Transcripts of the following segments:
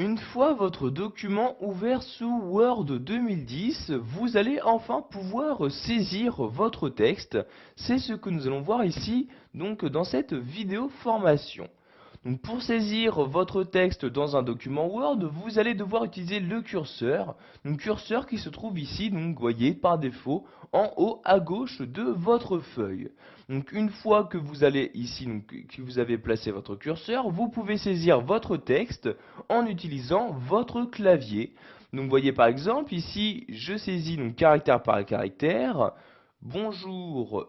Une fois votre document ouvert sous Word 2010, vous allez enfin pouvoir saisir votre texte. C'est ce que nous allons voir ici donc dans cette vidéo formation. Donc pour saisir votre texte dans un document Word, vous allez devoir utiliser le curseur. Donc curseur qui se trouve ici, donc voyez par défaut en haut à gauche de votre feuille. Donc une fois que vous allez ici, donc, que vous avez placé votre curseur, vous pouvez saisir votre texte en utilisant votre clavier. Donc voyez par exemple ici, je saisis donc caractère par caractère. Bonjour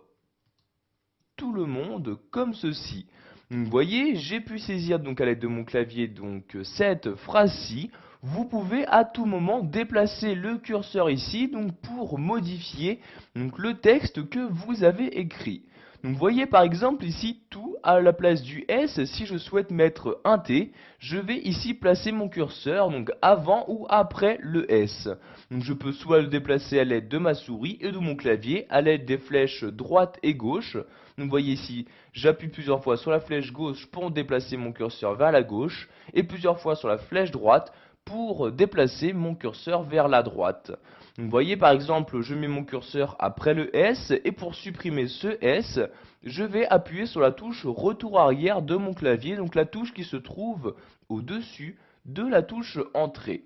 tout le monde comme ceci. Vous voyez, j'ai pu saisir donc à l'aide de mon clavier donc cette phrase-ci. Vous pouvez à tout moment déplacer le curseur ici donc pour modifier donc le texte que vous avez écrit. Donc vous voyez par exemple ici tout à la place du S, si je souhaite mettre un T, je vais ici placer mon curseur donc avant ou après le S. Donc je peux soit le déplacer à l'aide de ma souris et de mon clavier, à l'aide des flèches droite et gauche. Donc vous voyez ici, j'appuie plusieurs fois sur la flèche gauche pour déplacer mon curseur vers la gauche et plusieurs fois sur la flèche droite pour déplacer mon curseur vers la droite. Donc, vous voyez par exemple, je mets mon curseur après le S et pour supprimer ce S, je vais appuyer sur la touche retour arrière de mon clavier, donc la touche qui se trouve au-dessus de la touche entrée.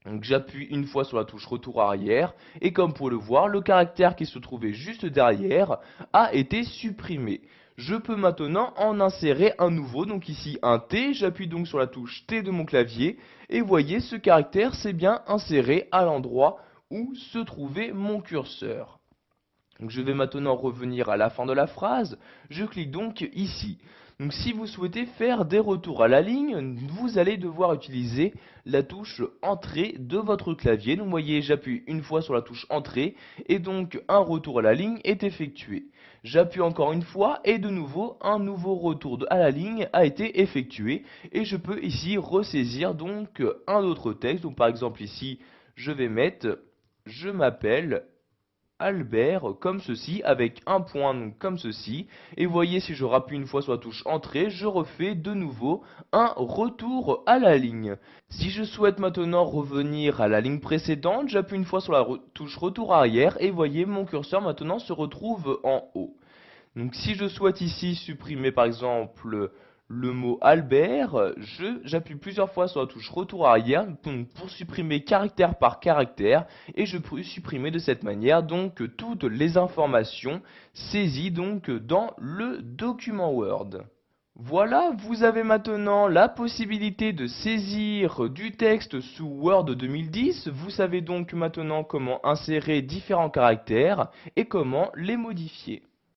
Donc j'appuie une fois sur la touche retour arrière et comme pour le voir, le caractère qui se trouvait juste derrière a été supprimé. Je peux maintenant en insérer un nouveau, donc ici un T, j'appuie donc sur la touche T de mon clavier et voyez ce caractère s'est bien inséré à l'endroit où se trouvait mon curseur. Donc je vais maintenant revenir à la fin de la phrase, je clique donc ici. Donc si vous souhaitez faire des retours à la ligne, vous allez devoir utiliser la touche entrée de votre clavier. Donc vous voyez, j'appuie une fois sur la touche entrée et donc un retour à la ligne est effectué. J'appuie encore une fois et de nouveau un nouveau retour à la ligne a été effectué et je peux ici ressaisir donc un autre texte. Donc par exemple ici, je vais mettre je m'appelle Albert comme ceci avec un point donc comme ceci et voyez si je rappuie une fois sur la touche entrée je refais de nouveau un retour à la ligne. Si je souhaite maintenant revenir à la ligne précédente j'appuie une fois sur la touche retour arrière et voyez mon curseur maintenant se retrouve en haut. Donc si je souhaite ici supprimer par exemple le mot Albert, j'appuie plusieurs fois sur la touche retour arrière pour supprimer caractère par caractère et je peux supprimer de cette manière donc toutes les informations saisies donc dans le document Word. Voilà, vous avez maintenant la possibilité de saisir du texte sous Word 2010. Vous savez donc maintenant comment insérer différents caractères et comment les modifier.